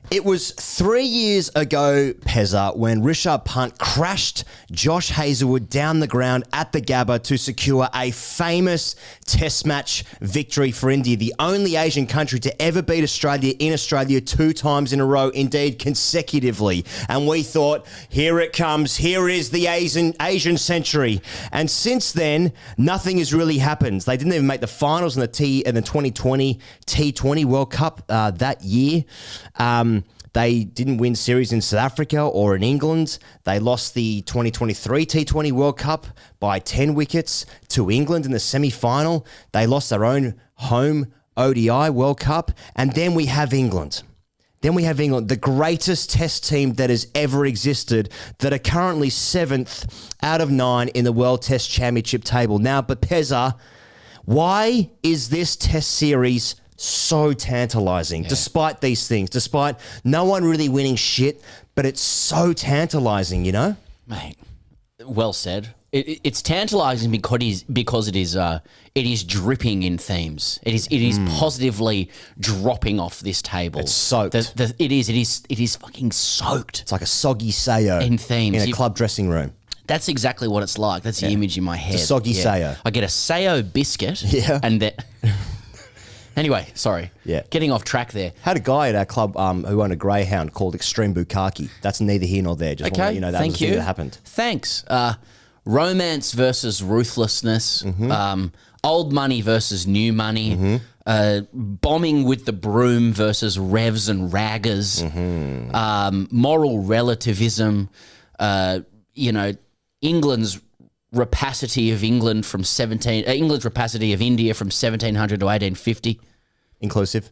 It was 3 years ago, Pezza, when Rishabh Pant crashed Josh Hazlewood down the ground at the Gabba to secure a famous test match victory for India, the only Asian country to ever beat Australia in Australia 2 times in a row, indeed consecutively. And we thought, here it comes, here is the Asian century. And since then, nothing has really happened. They didn't even make the finals in the 2020 T20 World Cup that year. They didn't win series in South Africa or in England. They lost the 2023 T20 World Cup by 10 wickets to England in the semi-final. They lost their own home ODI World Cup. And then we have England. The greatest test team that has ever existed, that are currently 7th out of 9 in the World Test Championship table. Now, but Pezza, why is this test series so tantalizing, despite these things, despite no one really winning shit, but it's so tantalizing, you know? Mate, well said. It's tantalizing because it is dripping in themes. It is positively dropping off this table. It's soaked. It is fucking soaked. It's like a soggy sayo in themes in a club dressing room. That's exactly what it's like. That's the image in my head. It's a soggy sayo. I get a sayo biscuit. Yeah. And that. Anyway, sorry. Yeah. Getting off track there. Had a guy at our club who owned a greyhound called Extreme Bukkake. That's neither here nor there. Just want to let you know that was the thing that happened. Thanks. Romance versus ruthlessness. Old money versus new money. Bombing with the broom versus revs and raggers. Moral relativism. England's rapacity of England's rapacity of India from 1700 to 1850. Inclusive.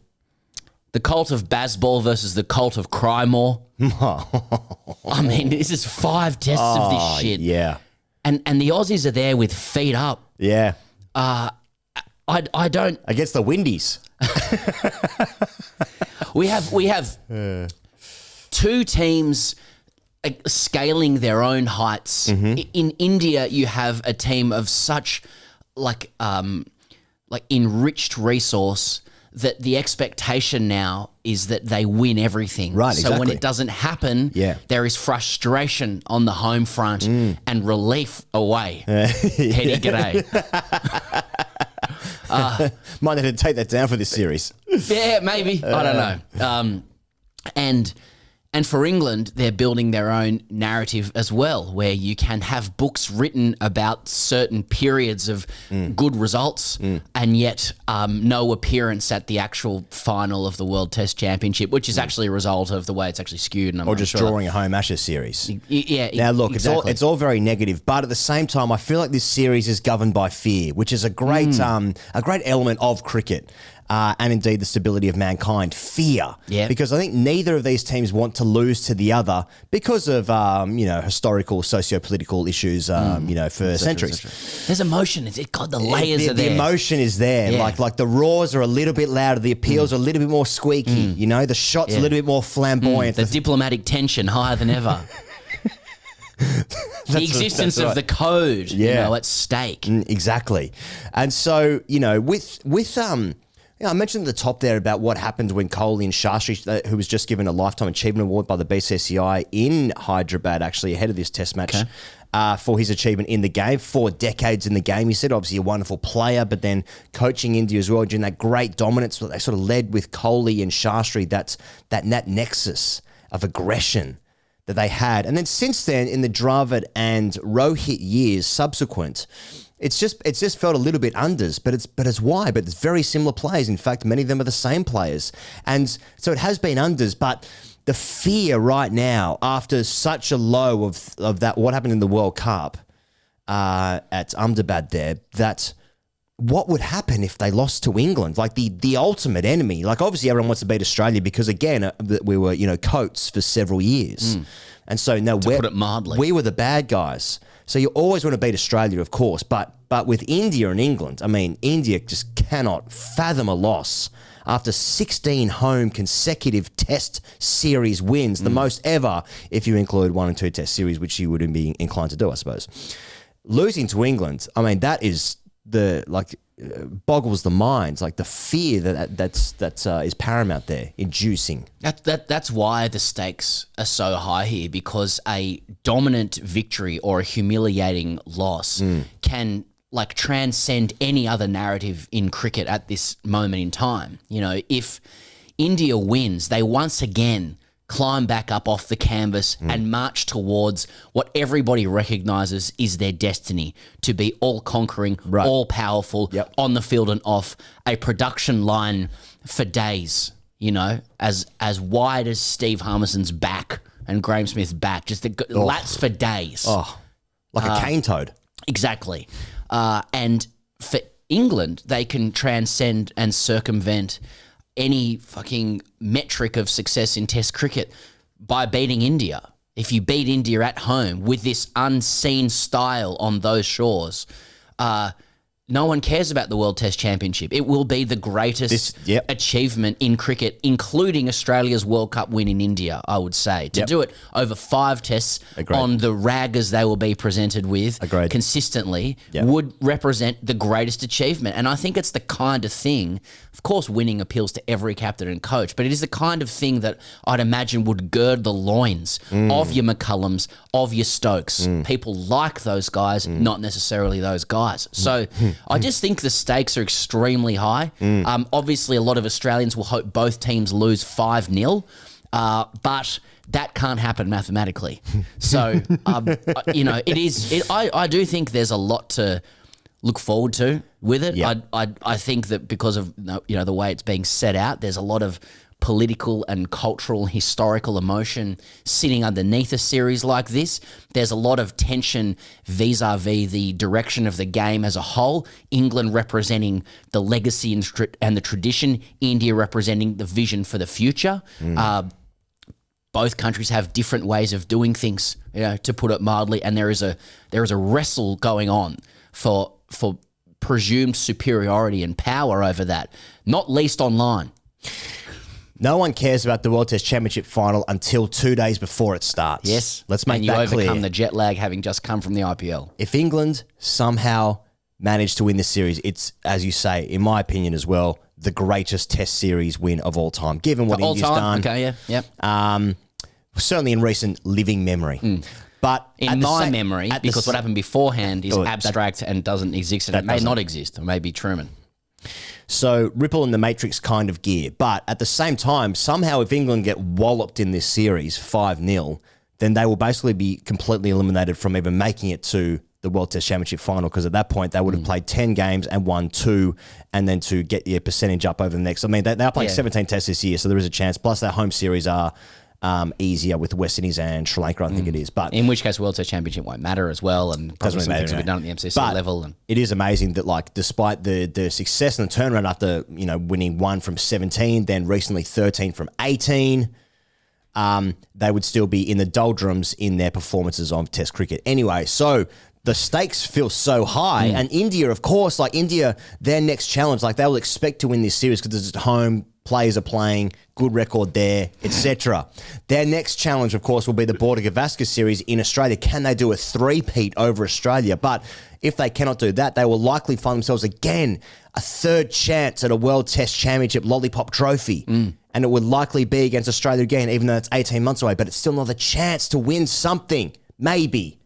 The cult of Bazball versus the cult of Crymore. I mean, this is 5 tests of this shit. Yeah. And the Aussies are there with feet up. Yeah. I don't... Against the Windies. We have 2 teams scaling their own heights. In India, you have a team of such enriched resource that the expectation now is that they win everything. Right, so exactly. when it doesn't happen, there is frustration on the home front and relief away. Heady g'day. Might have to take that down for this series. Yeah, maybe. I don't know. And for England, they're building their own narrative as well, where you can have books written about certain periods of good results and yet no appearance at the actual final of the World Test Championship, which is actually a result of the way it's actually skewed. And or just drawing a home Ashes series. Yeah. Now, look, exactly. it's all very negative, but at the same time, I feel like this series is governed by fear, which is a great element of cricket. And indeed the stability of mankind, fear. Yeah. Because I think neither of these teams want to lose to the other because of, historical, socio-political issues, for centuries. There's emotion. The layers are there. The emotion is there. Yeah. Like the roars are a little bit louder. The appeals are a little bit more squeaky. The shots a little bit more flamboyant. The diplomatic tension higher than ever. The existence of the code, at stake. Exactly. And so, I mentioned at the top there about what happened when Kohli and Shastri, who was just given a Lifetime Achievement Award by the BCCI in Hyderabad, actually ahead of this test match, for his achievement in the game, 4 decades in the game. He said, obviously, a wonderful player, but then coaching India as well, during that great dominance that they sort of led with Kohli and Shastri, that nexus of aggression that they had. And then since then, in the Dravid and Rohit years subsequent, it's just felt a little bit unders, but it's very similar players. In fact, many of them are the same players. And so it has been unders, but the fear right now, after such a low of that, what happened in the World Cup at Ahmedabad there, that what would happen if they lost to England? Like the ultimate enemy. Like obviously everyone wants to beat Australia because again, we were, coats for several years. And so now to put it mildly, we were the bad guys. So you always want to beat Australia, of course, but with India and England, I mean, India just cannot fathom a loss after 16 home consecutive test series wins, the most ever if you include 1 and 2 test series, which you wouldn't be inclined to do, I suppose. Losing to England, I mean, that is boggles the minds, like the fear that is paramount there, inducing. That's why the stakes are so high here, because a dominant victory or a humiliating loss can like transcend any other narrative in cricket at this moment in time. You know, if India wins, they once again climb back up off the canvas and march towards what everybody recognises is their destiny, to be all-conquering, all-powerful, on the field and off, a production line for days, you know, as wide as Steve Harmison's back and Graeme Smith's back, just the lats for days. Oh, like a cane toad. Exactly. And for England, they can transcend and circumvent any fucking metric of success in Test cricket by beating India. If you beat India at home with this unseen style on those shores, no one cares about the World Test Championship. It will be the greatest achievement in cricket, including Australia's World Cup win in India, I would say. To do it over 5 tests on the rag as they will be presented with consistently would represent the greatest achievement. And I think it's the kind of thing, of course winning appeals to every captain and coach, but it is the kind of thing that I'd imagine would gird the loins of your McCullums, of your Stokes. People like those guys, not necessarily those guys. So I just think the stakes are extremely high. Obviously, a lot of Australians will hope both teams lose 5-0, but that can't happen mathematically. So, you know, I do think there's a lot to look forward to with it. I think that because of, you know, the way it's being set out, there's a lot of political and cultural, historical emotion sitting underneath a series like this. There's a lot of tension vis-a-vis the direction of the game as a whole. England representing the legacy and the tradition, India representing the vision for the future. Both countries have different ways of doing things, you know, to put it mildly, and there is a wrestle going on for presumed superiority and power over that, not least online. No one cares about the World Test Championship final until 2 days before it starts. Yes. Let's make that clear. And you overcome the jet lag having just come from the IPL. If England somehow managed to win this series, it's, as you say, in my opinion as well, the greatest Test series win of all time, given what India's done. Okay, yeah. Certainly in recent living memory. But in my memory, because what happened beforehand is abstract and doesn't exist, and it may not exist. It may be Truman. So Ripple and the Matrix kind of gear. But at the same time, somehow if England get walloped in this series 5-0, then they will basically be completely eliminated from even making it to the World Test Championship final, because at that point they would have played 10 games and won 2, and then to get your percentage up over the next. I mean, they are playing 17 tests this year, so there is a chance. Plus their home series are easier with West Indies and Sri Lanka, I think it is. But in which case, World Test Championship won't matter as well, and probably some things will be done at the MCC level. And it is amazing that, like, despite the success and the turnaround after, you know, winning 1 from 17, then recently 13 from 18, they would still be in the doldrums in their performances on Test cricket. Anyway, so the stakes feel so high, and India, of course, like India, their next challenge, like they'll expect to win this series because it's at home. Players are playing, good record there, etc. Their next challenge, of course, will be the Border-Gavaskar series in Australia. Can they do a three-peat over Australia? But if they cannot do that, they will likely find themselves again a third chance at a World Test Championship Lollipop Trophy. And it would likely be against Australia again, even though it's 18 months away. But it's still another chance to win something, maybe.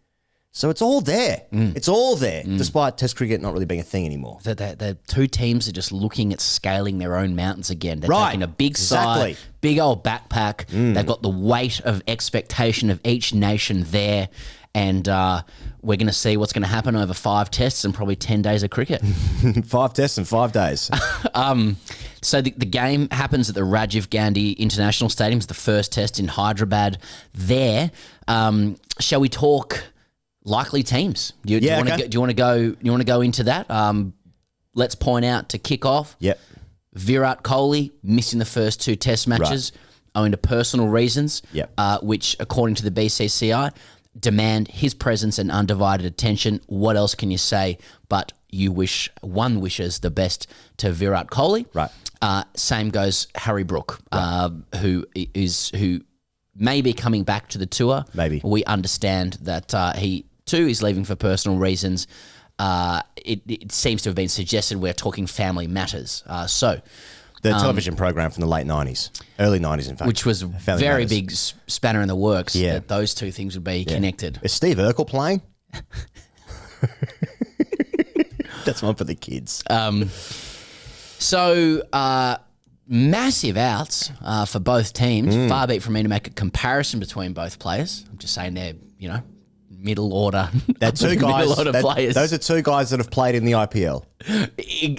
So it's all there. It's all there, despite Test cricket not really being a thing anymore. The two teams are just looking at scaling their own mountains again. They're taking a big side, big old backpack. They've got the weight of expectation of each nation there. And we're going to see what's going to happen over 5 tests and probably 10 days of cricket. 5 tests and 5 days. So the game happens at the Rajiv Gandhi International Stadium. It's the first test in Hyderabad there. Shall we talk likely teams? Do you want to go into that? Let's point out to kick off. Virat Kohli missing the first 2 test matches owing to personal reasons, which according to the BCCI demand his presence and undivided attention. What else can you say but one wishes the best to Virat Kohli. Same goes Harry Brook, who may be coming back to the tour. Maybe. We understand that he too is leaving for personal reasons. it seems to have been suggested we're talking family matters. The television program from the late 90s, early 90s, in fact. Which was a Family very Matters. big spanner in the works that those two things would be connected. Is Steve Urkel playing? That's one for the kids. Massive outs for both teams. Far be it from me to make a comparison between both players. I'm just saying they're, middle order. They're two guys. Middle order players. Those are two guys that have played in the IPL.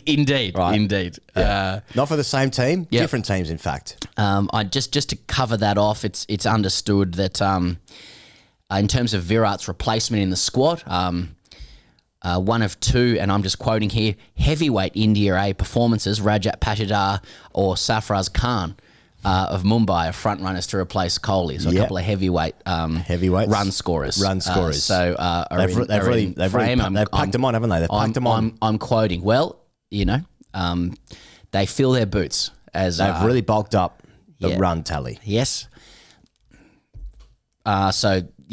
Indeed, Right. indeed. Not for the same team, Yep. different teams, in fact. I just to cover that off, it's understood that in terms of Virat's replacement in the squad, one of two, and I'm just quoting here, heavyweight India A performances, Rajat Patidar or Safraz Khan of Mumbai are front runners to replace Kohli. So a couple of heavyweights run scorers. They've packed them on, haven't they? They've packed them on. I'm quoting. Well, they fill their boots as They've really bulked up the run tally. Yes.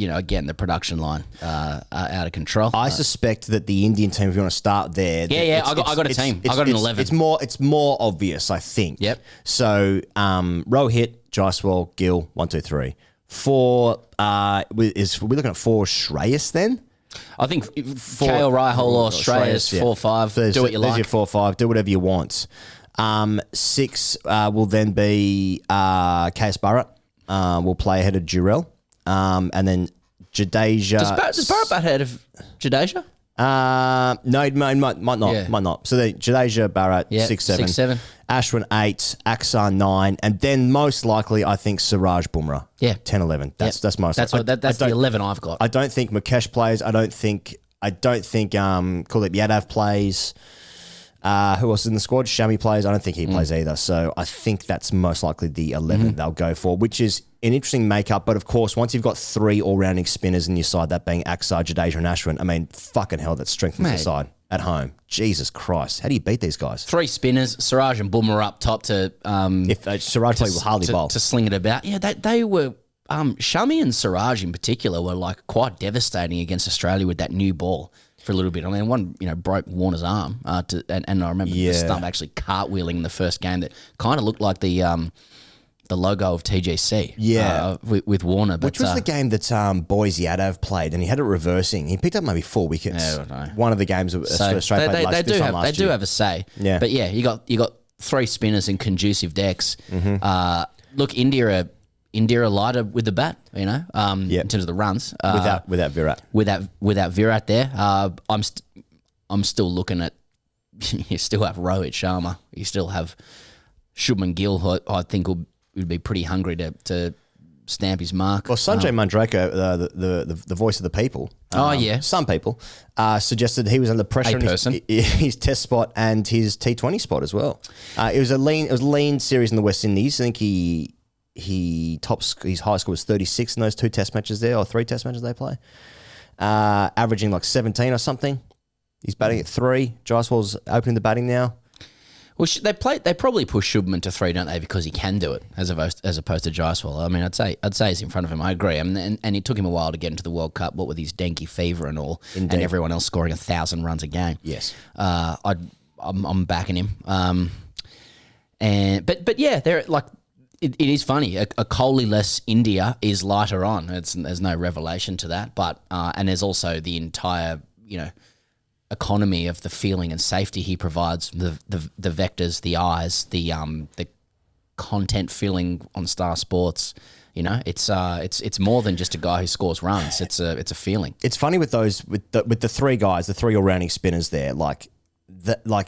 Again, the production line out of control. I suspect that the Indian team, if you want to start there, I got a team. I got an 11. It's more obvious, I think. Yep. So Rohit, Jaiswal, Gill, 1, 2, 3. 4 we're looking at 4 Shreyas then. I think KL Rahul or Shreyas, 4, 5. Do what you like. There's your 4, 5. Do whatever you want. 6 will then be KS Bharat. Will play ahead of Jurel. And then Jadeja. Does Bharat bat ahead of Jadeja? No, it might not. Yeah. Might not. So then Jadeja, Bharat, 6, 7. 6, 7. Ashwin, 8. Axar, 9. And then most likely, I think Siraj Bumrah. Yeah. 10, 11. That's most That's likely. that's the 11 I've got. I don't think Mukesh plays. I don't think Kuldeep Yadav plays. Who else is in the squad? Shami plays. I don't think he plays either. So I think that's most likely the 11 they'll go for, which is an interesting makeup. But of course, once you've got 3 all-rounding spinners in your side, that being Axar, Jadeja and Ashwin, I mean, fucking hell, that strengthens the side at home. Jesus Christ. How do you beat these guys? 3 spinners, Siraj and Bumrah up top to... If Siraj played with Harley Bowl. To sling it about. Yeah, they were... Shami and Siraj in particular were like quite devastating against Australia with that new ball for a little bit. I mean, one broke Warner's arm, and I remember the stump actually cartwheeling in the first game that kind of looked like the logo of TGC. With Warner, but, which was the game that Boys Yadav played, and he had it reversing. He picked up maybe 4 wickets. I don't know. One of the games of Australia played last year. They do have a say. Yeah. But yeah, you got 3 spinners in conducive decks. Look, India are lighter with the bat, in terms of the runs. Without Virat. Without Virat there, I'm still looking at. You still have Rohit Sharma. You still have Shubman Gill, who I think would be pretty hungry to stamp his mark. Well, Sanjay Mandrake, the voice of the people. Some people suggested he was under pressure in his test spot and his T20 spot as well. It was a lean series in the West Indies. I think his high score was 36 in those 2 test matches there, or 3 test matches they play, averaging like 17 or something. He's batting at 3. Jaiswal's opening the batting now. Well, they probably push Shubman to 3, don't they? Because he can do it, as opposed to Jaiswal. I mean, I'd say he's in front of him. I agree. I mean, and it took him a while to get into the World Cup. What with his dengue fever and all, and everyone else scoring 1,000 runs a game. Yes, I'm backing him. But yeah, they're like. It is funny. A Kohli-less India is lighter on. There's no revelation to that. But and there's also the entire economy of the feeling and safety he provides. The vectors, the eyes, the content feeling on Star Sports. It's more than just a guy who scores runs. It's a feeling. It's funny with those with the 3 guys, the 3 all-rounding spinners there. Like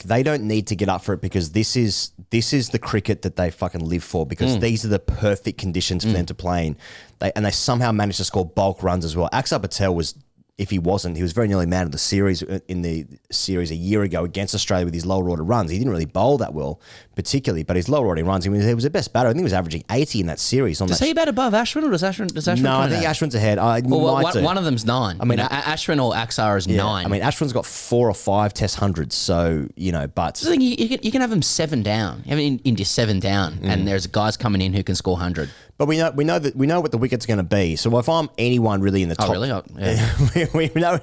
they don't need to get up for it because this is the cricket that they fucking live for, because these are the perfect conditions for them to play in. They somehow managed to score bulk runs as well. Axar Patel was, if he wasn't, he was very nearly man of the series in the series a year ago against Australia with his lower order runs. He didn't really bowl that well, particularly, but his lower order runs, he was the best batter. I think he was averaging 80 in that series. Does he bat above Ashwin, or does Ashwin? No, I think Ashwin's ahead. One of them's 9. I mean, Ashwin or Axar is 9. I mean, Ashwin's got 4 or 5 Test hundreds, so but so you can have him 7 down. I mean, India 7 down, and there's guys coming in who can score 100. But we know what the wicket's going to be. So if I'm anyone really in the top, really? Oh, yeah. we know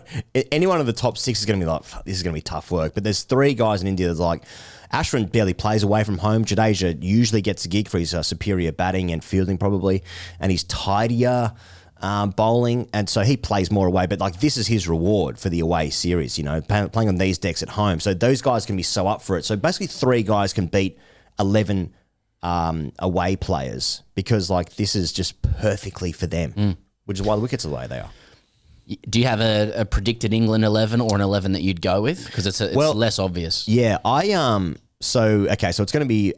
anyone of the top 6 is going to be like, this is going to be tough work. But there's 3 guys in India that's like, Ashwin barely plays away from home. Jadeja usually gets a gig for his superior batting and fielding probably, and he's tidier bowling, and so he plays more away. But like, this is his reward for the away series, playing on these decks at home. So those guys can be so up for it. So basically 3 guys can beat 11 away players because like this is just perfectly for them, which is why the wickets are the way they are. Do you have a predicted England 11 or an 11 that you'd go with? Because it's less obvious. Yeah, so it's going to be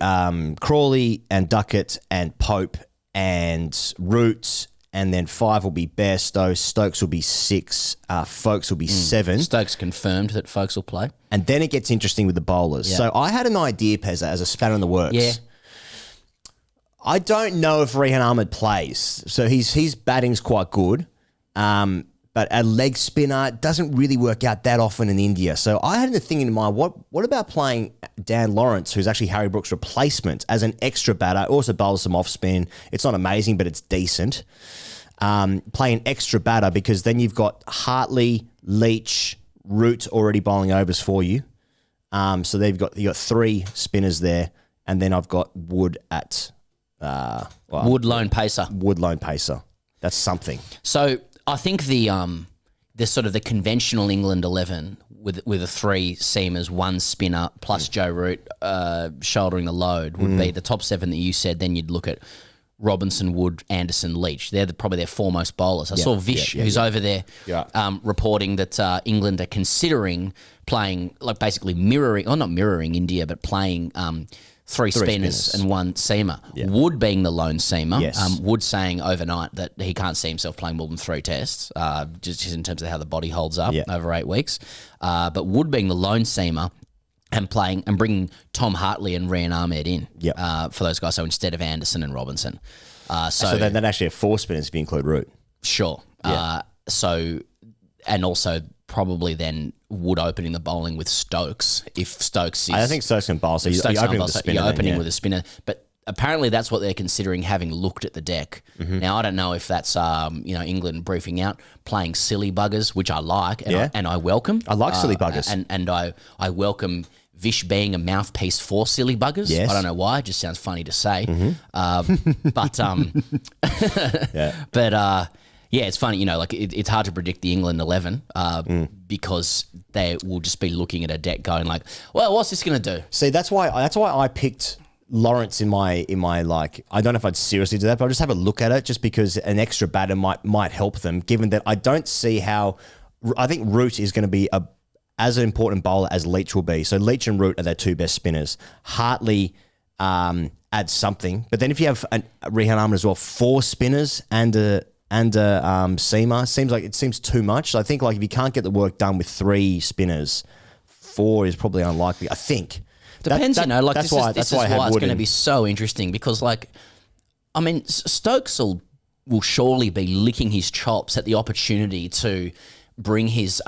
Crawley and Duckett and Pope and Root, and then 5 will be Bairstow. Stokes will be 6. Folkes will be 7. Stokes confirmed that Folkes will play. And then it gets interesting with the bowlers. Yeah. So I had an idea, Pezza, as a spanner in the works. Yeah. I don't know if Rehan Ahmed plays. So his batting's quite good. But a leg spinner doesn't really work out that often in India. So I had the thing in mind, what about playing Dan Lawrence, who's actually Harry Brook's replacement, as an extra batter, also bowls some off spin. It's not amazing, but it's decent. Play an extra batter because then you've got Hartley, Leach, Root already bowling overs for you. So you got 3 spinners there, and then I've got Wood at Wood lone pacer. Wood lone pacer. That's something. So I think the sort of the conventional England 11 with the 3 seamers, 1 spinner plus Joe Root shouldering the load would be the top 7 that you said. Then you'd look at Robinson, Wood, Anderson, Leach. They're probably their foremost bowlers. I saw Vish, who's over there, reporting that England are considering playing, like basically not mirroring India, but playing 3 spinners and 1 seamer. Yeah. Wood being the lone seamer. Yes. Wood saying overnight that he can't see himself playing more than 3 tests, just in terms of how the body holds up over 8 weeks. But Wood being the lone seamer and playing and bringing Tom Hartley and Rehan Ahmed in for those guys. So instead of Anderson and Robinson. So then actually have 4 spinners if you include Root. Sure. Yeah. And also probably then Wood opening the bowling with Stokes if Stokes is... I think Stokes can bowl, so you're opening with a spinner. You're opening with a spinner. But apparently that's what they're considering, having looked at the deck. Mm-hmm. Now, I don't know if that's England briefing out, playing silly buggers, which I like and I welcome. I like silly buggers. And I welcome Vish being a mouthpiece for silly buggers. Yes. I don't know why. It just sounds funny to say. Mm-hmm. But it's funny, it's hard to predict the England 11 because they will just be looking at a deck going like, well, what's this going to do? See, that's why I picked Lawrence in my like, I don't know if I'd seriously do that, but I'll just have a look at it just because an extra batter might help them, given that I don't see how, I think Root is going to be as an important bowler as Leach will be. So Leach and Root are their 2 best spinners. Hartley adds something, but then if you have Rehan Ahmed as well, 4 spinners and a seamer, seems too much. So I think like if you can't get the work done with 3 spinners, 4 is probably unlikely. I think depends. This is why it's going to be so interesting because Stokes will surely be licking his chops at the opportunity to bring his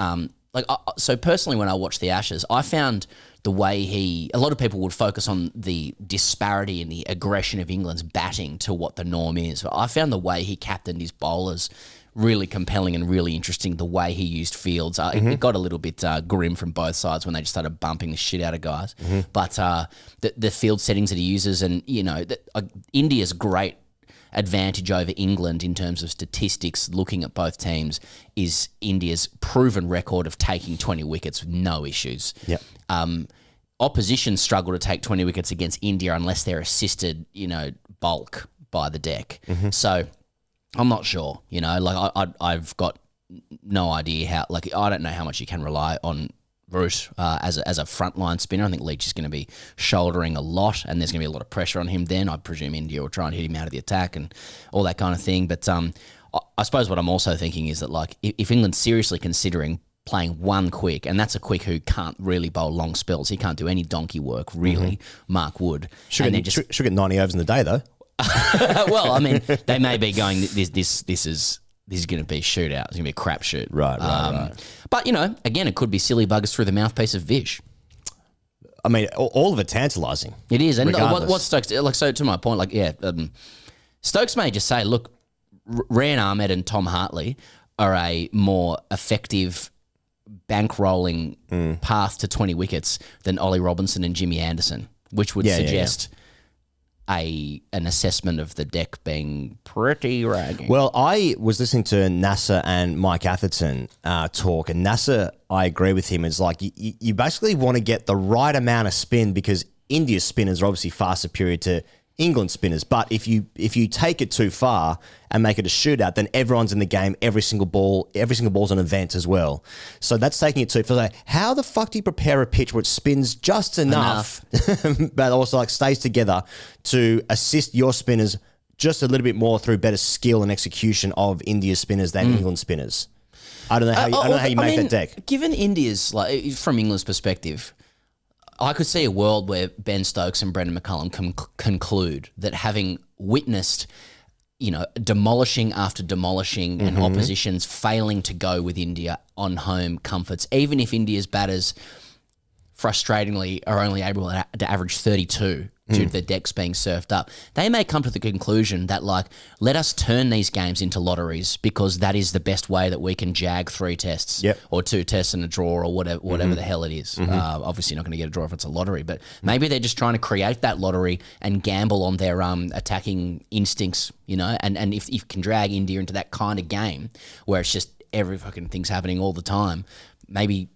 so personally, when I watched the Ashes, I found the way a lot of people would focus on the disparity in the aggression of England's batting to what the norm is. But I found the way he captained his bowlers really compelling and really interesting, the way he used fields. It got a little bit grim from both sides when they just started bumping the shit out of guys. Mm-hmm. But the field settings that he uses and, India's great advantage over England in terms of statistics, looking at both teams, is India's proven record of taking 20 wickets with no issues. Yep. Opposition struggle to take 20 wickets against India unless they're assisted, bulk by the deck. Mm-hmm. So I'm not sure, I've got no idea how, I don't know how much you can rely on Root as a frontline spinner. I think Leach is going to be shouldering a lot and there's going to be a lot of pressure on him then. I presume India will try and hit him out of the attack and all that kind of thing. But I suppose what I'm also thinking is that if England's seriously considering playing 1 quick, and that's a quick who can't really bowl long spells, he can't do any donkey work really, Mark Wood. Should get 90 overs in the day though. Well, they may be going, this is going to be a shootout. It's going to be a crapshoot. Right. But, again, it could be silly buggers through the mouthpiece of Vish. All of it tantalising. It is. And what Stokes, so to my point, Stokes may just say, look, Ryan Ahmed and Tom Hartley are a more effective bankrolling path to 20 wickets than Ollie Robinson and Jimmy Anderson, which would suggest an assessment of the deck being pretty ragging. Well, I was listening to Nasser and Mike Atherton talk, and Nasser, I agree with him, is like you basically want to get the right amount of spin because India's spinners are obviously far superior to England spinners. But if you take it too far and make it a shootout, then everyone's in the game. Every single ball's an event as well. So that's taking it too far. Like, how the fuck do you prepare a pitch where it spins just enough. but also like stays together to assist your spinners just a little bit more through better skill and execution of India's spinners than England spinners? I don't know how you make that deck. Given India's, like, from England's perspective, I could see a world where Ben Stokes and Brendan McCullum can conclude that having witnessed, demolishing after demolishing and oppositions failing to go with India on home comforts, even if India's batters frustratingly are only able to average 32 due to the decks being surfed up, they may come to the conclusion that, like, let us turn these games into lotteries because that is the best way that we can jag 3 tests or 2 tests and a draw or whatever the hell it is. Obviously, you're not going to get a draw if it's a lottery, but maybe they're just trying to create that lottery and gamble on their attacking instincts, and if you can drag India into that kind of game where it's just every fucking thing's happening all the time, maybe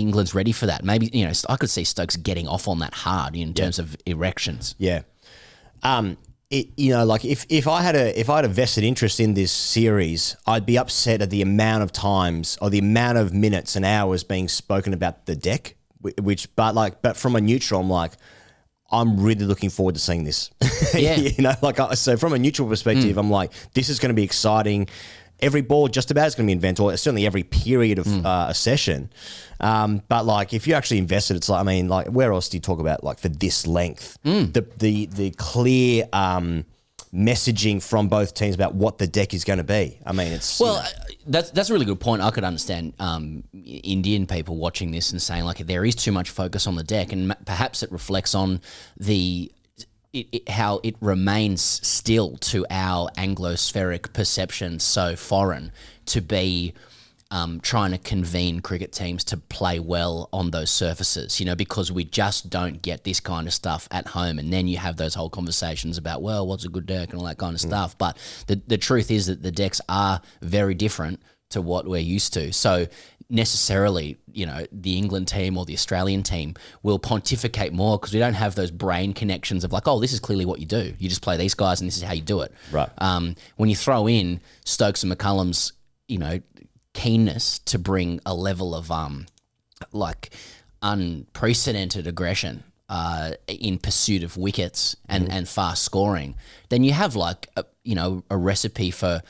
England's ready for that. Maybe, I could see Stokes getting off on that hard in terms of erections. Yeah. Like if I had a vested interest in this series, I'd be upset at the amount of times or the amount of minutes and hours being spoken about the deck, but from a neutral, I'm really looking forward to seeing this. Yeah. So from a neutral perspective, I'm like, this is going to be exciting. Every ball just about is going to be invented, or certainly every period of a session. But like, if you actually invested, it's like, where else do you talk about for this length? The clear messaging from both teams about what the deck is going to be. That's a really good point. I could understand Indian people watching this and saying, like, there is too much focus on the deck, and perhaps it reflects on how it remains still to our Anglospheric perception so foreign to be trying to convene cricket teams to play well on those surfaces, because we just don't get this kind of stuff at home. And then you have those whole conversations about, well, what's a good deck and all that kind of stuff. But the truth is that the decks are very different to what we're used to. So necessarily, the England team or the Australian team will pontificate more because we don't have those brain connections of like, oh, this is clearly what you do. You just play these guys and this is how you do it. Right. When you throw in Stokes and McCullum's, keenness to bring a level of unprecedented aggression in pursuit of wickets and fast scoring, then you have a recipe for,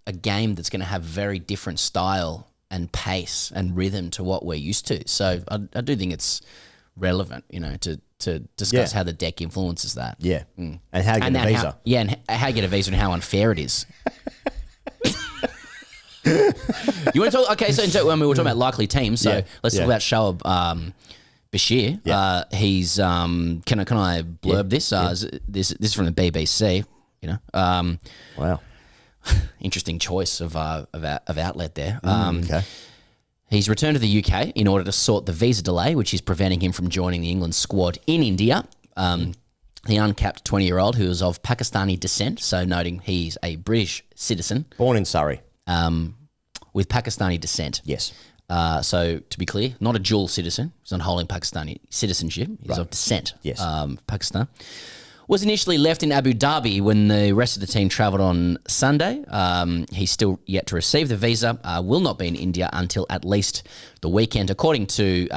a game that's going to have very different style and pace and rhythm to what we're used to. So I do think it's relevant, to discuss how the deck influences that. Yeah. And how to get a visa. And how to get a visa and how unfair it is. You want to talk? Okay, so when we were talking about likely teams, so let's talk about Shoaib Bashir. Yeah. He's can I blurb this? This is from the BBC. Wow. Interesting choice of outlet there. Okay. He's returned to the UK in order to sort the visa delay, which is preventing him from joining the England squad in India. The uncapped 20-year-old who is of Pakistani descent, so noting he's a British citizen. Born in Surrey. With Pakistani descent. Yes. So to be clear, not a dual citizen. He's not holding Pakistani citizenship. He's of descent. Yes. Pakistan. Was initially left in Abu Dhabi when the rest of the team travelled on Sunday. He's still yet to receive the visa, will not be in India until at least the weekend. According to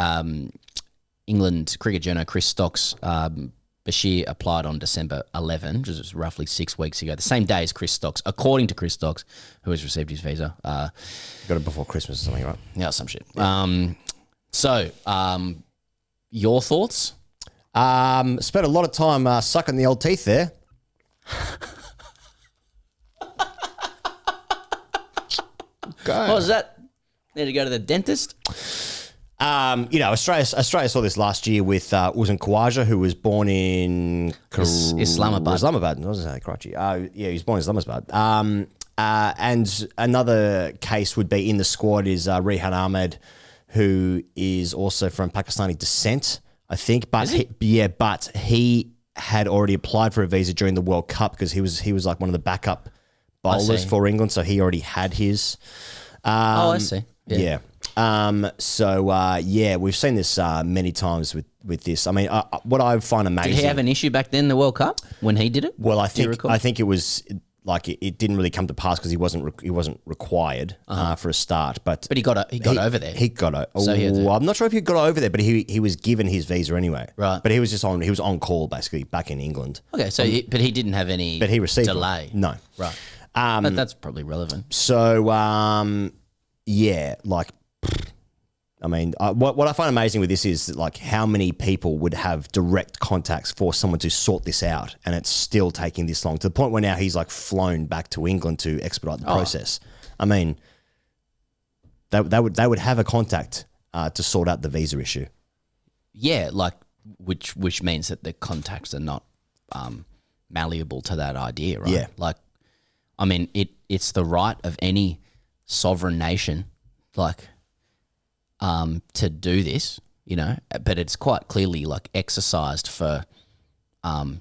England cricket journal Chris Stocks, Bashir applied on December 11, which was roughly 6 weeks ago, the same day as Chris Stocks, according to Chris Stocks, who has received his visa. Got it before Christmas or something, right? Yeah, some shit. Yeah. Your thoughts? Spent a lot of time sucking the old teeth there. Okay. What was that? Need to go to the dentist? Australia saw this last year with Uzun Khawaja, who was born in Islamabad. Islamabad. I was going to say Karachi. He was born in Islamabad. And another case would be in the squad is Rehan Ahmed, who is also from Pakistani descent, I think. But but he had already applied for a visa during the World Cup because he was like one of the backup bowlers for England, so he already had his. I see. Yeah. We've seen this many times with this. I mean, what I find amazing. Did he have an issue back then in the World Cup when he did it? Well, I think it was like it didn't really come to pass because he wasn't required for a start. But he got over there. He got over. So I'm not sure if he got over there, but he was given his visa anyway. Right. But he was on call basically back in England. Okay. So but he didn't have any. But he received delay. No. Right. But that's probably relevant. So I mean, what I find amazing with this is like how many people would have direct contacts for someone to sort this out, and it's still taking this long to the point where now he's like flown back to England to expedite the process. I mean, they would have a contact to sort out the visa issue. Yeah, like which means that the contacts are not malleable to that idea, right? Yeah. Like, I mean, it's the right of any sovereign nation, like. To do this, but it's quite clearly like exercised for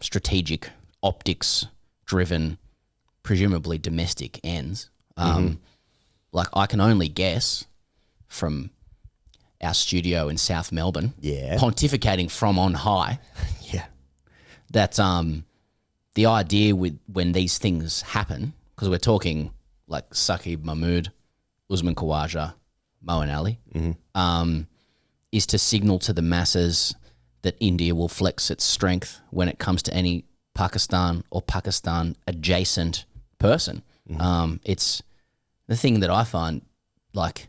strategic, optics-driven, presumably domestic ends. Like I can only guess from our studio in South Melbourne, pontificating from on high, that the idea with when these things happen, because we're talking like Saqib Mahmood, Usman Khawaja, Moeen Ali, is to signal to the masses that India will flex its strength when it comes to any Pakistan or Pakistan adjacent person. It's the thing that I find, like,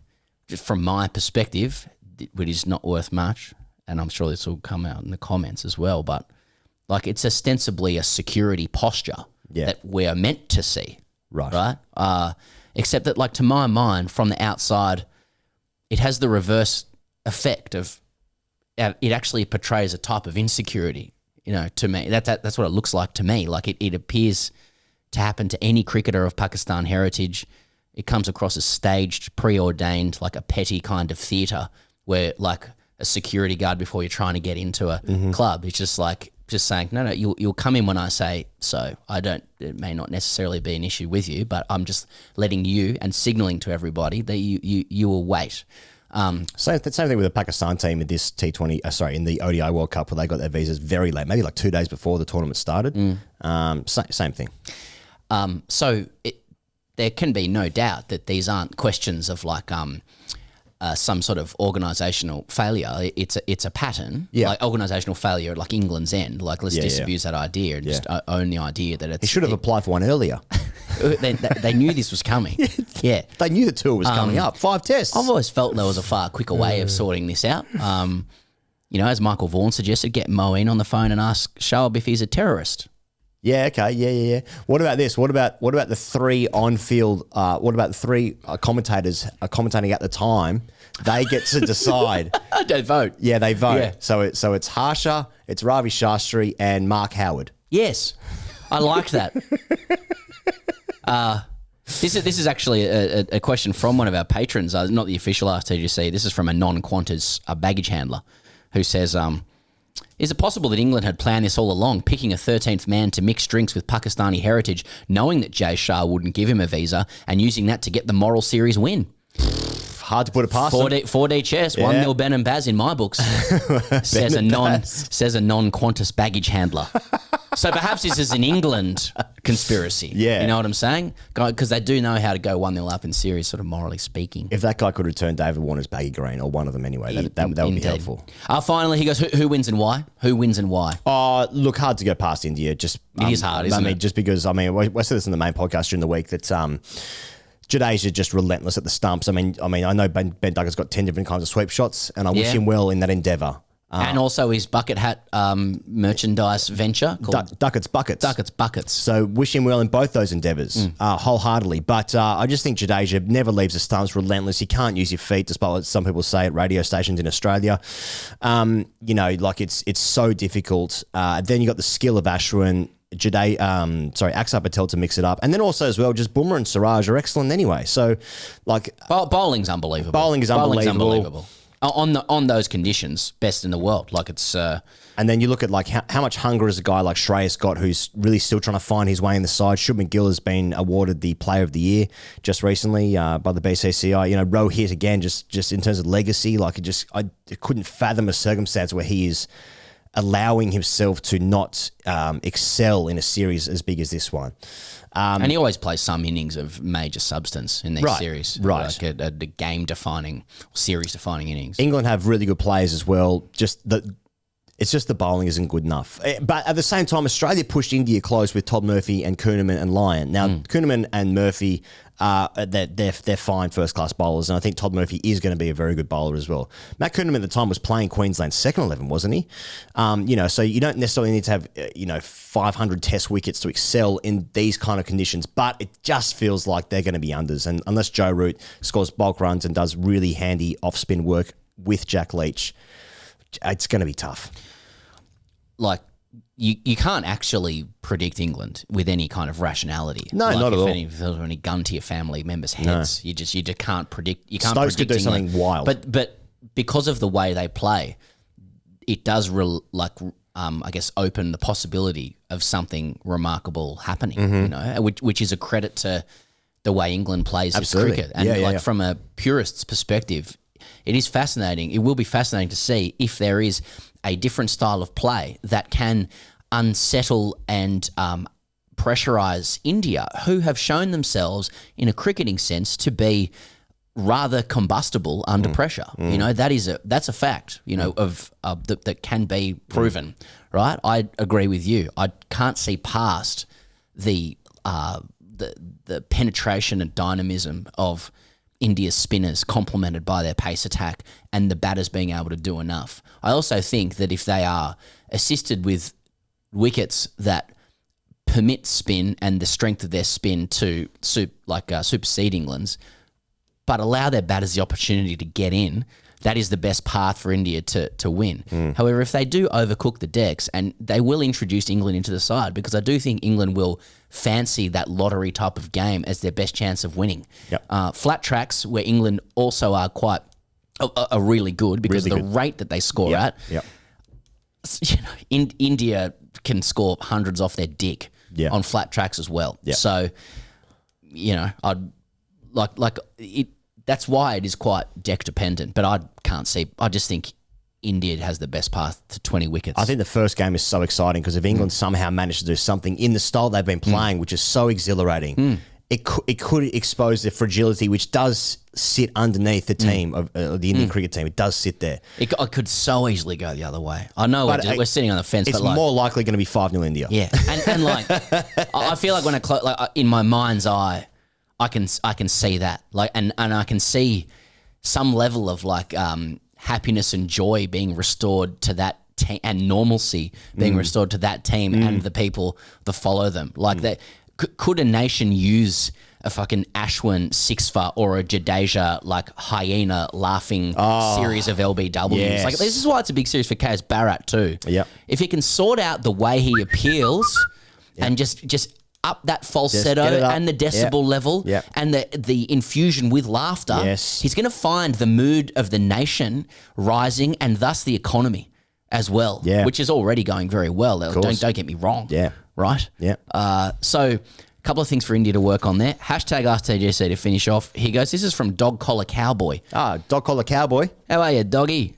just from my perspective, which is not worth much, and I'm sure this will come out in the comments as well, but like it's ostensibly a security posture that we are meant to see. Right? Except that, like, to my mind, from the outside, it has the reverse effect of it actually portrays a type of insecurity, to me. That's what it looks like to me. Like it appears to happen to any cricketer of Pakistan heritage. It comes across as staged, preordained, like a petty kind of theatre where like a security guard before you're trying to get into a club. It's just like, saying, no, you'll come in when I say so. It may not necessarily be an issue with you, but I'm just letting you and signalling to everybody that you will wait. Same thing with the Pakistan team in this T20, in the ODI World Cup, where they got their visas very late, maybe like 2 days before the tournament started. Same thing. So there can be no doubt that these aren't questions of like some sort of organisational failure. It's a pattern, like organisational failure at like England's end. Like let's disabuse that idea and just own the idea that it's. He should have applied for one earlier. they knew this was coming. Yeah, they knew the tour was coming up. 5 tests. I've always felt there was a far quicker way of sorting this out. As Michael Vaughan suggested, get Moeen on the phone and ask Shoaib if he's a terrorist. Yeah. Okay. Yeah. What about this? What about the 3 on-field? What about the 3 commentators commentating at the time? They get to decide. They vote. Yeah, they vote. Yeah. So it's Harsha, it's Ravi Shastri, and Mark Howard. Yes, I like that. This is actually a question from one of our patrons, not the official asktgc. This is from a non-Qantas baggage handler who says, is it possible that England had planned this all along, picking a 13th man to mix drinks with Pakistani heritage, knowing that Jay Shah wouldn't give him a visa, and using that to get the moral series win? Hard to put it past 4D chess, 1-0 Ben and Baz in my books, says a non-Qantas baggage handler. So perhaps this is an England conspiracy. Yeah. You know what I'm saying? Because they do know how to go 1-0 up in series, sort of morally speaking. If that guy could return David Warner's baggy green, or one of them anyway, that would be helpful. Finally, he goes, who wins and why? Who wins and why? Look, hard to go past India. It is hard, isn't it? Just because, we said this in the main podcast during the week, that Jadeja just relentless at the stumps. I know Ben Duggan's got 10 different kinds of sweep shots, and I wish him well in that endeavour. And also his bucket hat merchandise venture called Ducats Buckets. Ducats Buckets. So wish him well in both those endeavours, wholeheartely. But I just think Jadeja never leaves the stumps, relentless. You can't use your feet, despite what some people say at radio stations in Australia. Like it's so difficult. Then you got the skill of Ashwin. Axar Patel to mix it up. And then also as well, just Bumrah and Siraj are excellent anyway. So, like... Bowling's unbelievable. Bowling's unbelievable. On those conditions, best in the world. Like it's... And then you look at like how much hunger has a guy like Shreyas got, who's really still trying to find his way in the side. Shoaib McGill has been awarded the Player of the Year just recently by the BCCI. Rohit again, just in terms of legacy, like I couldn't fathom a circumstance where he is allowing himself to not excel in a series as big as this one. And he always plays some innings of major substance in these series. Right. Like a game-defining, series-defining innings. England have really good players as well. It's just the bowling isn't good enough. But at the same time, Australia pushed India close with Todd Murphy and Kuhnemann and Lyon. Now, Kuhnemann and Murphy, they're fine first-class bowlers, and I think Todd Murphy is going to be a very good bowler as well. Matt Kuhnemann at the time was playing Queensland's second 11, wasn't he? So you don't necessarily need to have 500 Test wickets to excel in these kind of conditions, but it just feels like they're going to be unders. And unless Joe Root scores bulk runs and does really handy off-spin work with Jack Leach, it's going to be tough. Like, you can't actually predict England with any kind of rationality. No, not at all. If there's any gun to your family members' heads, you just can't predict. You can't Stokes predict could do England. something wild. But because of the way they play, it does open the possibility of something remarkable happening. Which is a credit to the way England plays its cricket. And from a purist's perspective, it is fascinating. It will be fascinating to see if there is a different style of play that can unsettle and pressurise India, who have shown themselves in a cricketing sense to be rather combustible under pressure. That's a fact. That can be proven. Right? I agree with you. I can't see past the penetration and dynamism of India's spinners complemented by their pace attack and the batters being able to do enough. I also think that if they are assisted with wickets that permit spin and the strength of their spin to supersede England's, but allow their batters the opportunity to get in, that is the best path for India to win. However, if they do overcook the decks, and they will introduce England into the side, because I do think England will fancy that lottery type of game as their best chance of winning. Yep. Flat tracks, where England also are are really good because of the rate that they score at. Yep. India can score hundreds off their dick on flat tracks as well. Yep. So, I'd like it. That's why it is quite deck dependent, but I just think India has the best path to 20 wickets. I think the first game is so exciting because if England somehow managed to do something in the style they've been playing, which is so exhilarating, it could expose their fragility, which does sit underneath the team of the Indian cricket team. It does sit there. It could so easily go the other way. I know we're sitting on the fence, it's but more likely going to be 5-0 India. Yeah, and I feel like when in my mind's eye, I can see that, and I can see some level of happiness and joy being restored to that team, and normalcy being restored to that team and the people that follow them. That could a nation use a fucking Ashwin six-for or a Jadeja hyena laughing series of LBWs? Yes. This is why it's a big series for KS Bharat too. Yep. If he can sort out the way he appeals and just up that falsetto and the decibel level and the infusion with laughter, he's going to find the mood of the nation rising and thus the economy as well, which is already going very well. Don't get me wrong. Yeah. Right? Yeah. So a couple of things for India to work on there. Hashtag asktgc to finish off. He goes, this is from Dog Collar Cowboy. Dog Collar Cowboy. How are you, doggy?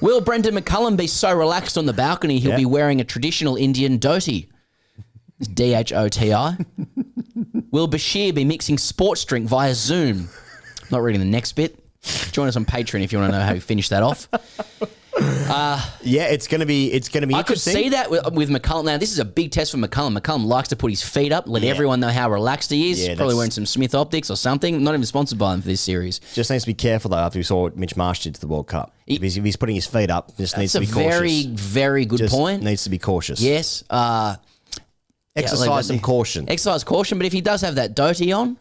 Will Brendan McCullum be so relaxed on the balcony he'll be wearing a traditional Indian dhoti? DHOTI. Will Bashir be mixing sports drink via Zoom? Not reading the next bit. Join us on Patreon if you want to know how we finish that off. Yeah, it's gonna be I could interesting. see that with McCullum. Now, this is a big test for McCullum. McCullum likes to put his feet up, let everyone know how relaxed he is. Yeah, Probably wearing some Smith optics or something. Not even sponsored by them for this series. Just needs to be careful though. After we saw what Mitch Marsh did to the World Cup, if he's putting his feet up, just needs to be cautious. Very, very good point. Needs to be cautious. Yes. Exercise some caution. Exercise caution, but if he does have that doty on,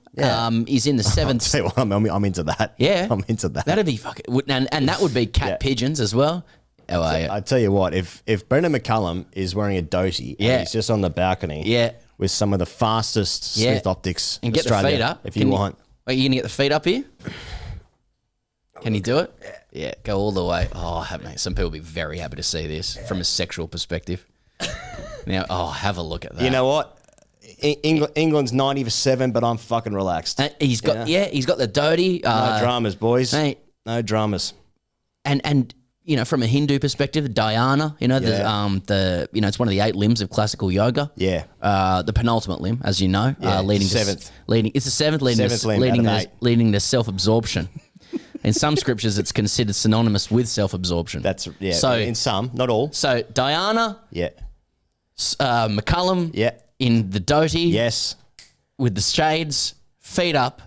he's in the seventh. Tell you what, I'm into that. Yeah, I'm into that. That'd be fucking, and that would be cat pigeons as well. Oh, I tell you what, if Brendan McCullum is wearing a doty, and he's just on the balcony, with some of the fastest Smith optics, and get Australia, the feet up if you want. Are you gonna get the feet up here? Can you do it? Yeah, go all the way. Oh, mate, some people will be very happy to see this from a sexual perspective. Now, have a look at that. You know what? England's 90-7, but I'm fucking relaxed. He's got he's got the doty. No dramas, boys. Mate. No dramas. And you know, from a Hindu perspective, Dhyana, it's one of the 8 limbs of classical yoga. Yeah. The penultimate limb, as you know, leading seventh. It's the seventh limb, leading to self-absorption. In some scriptures, it's considered synonymous with self-absorption. That's So in some, not all. So Dhyana, McCullum, in the doty, yes, with the shades, feet up.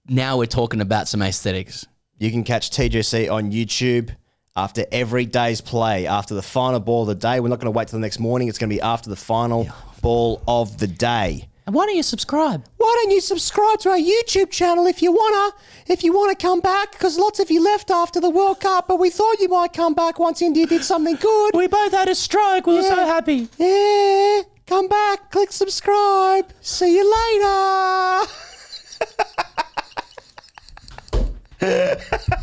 Now we're talking about some aesthetics. You can catch TGC on YouTube after every day's play, after the final ball of the day. We're not going to wait till the next morning. It's going to be after the final ball of the day. And why don't you subscribe? Why don't you subscribe to our YouTube channel if you wanna come back? Because lots of you left after the World Cup, but we thought you might come back once India did something good. We both had a stroke. We were so happy. Yeah, come back, click subscribe. See you later.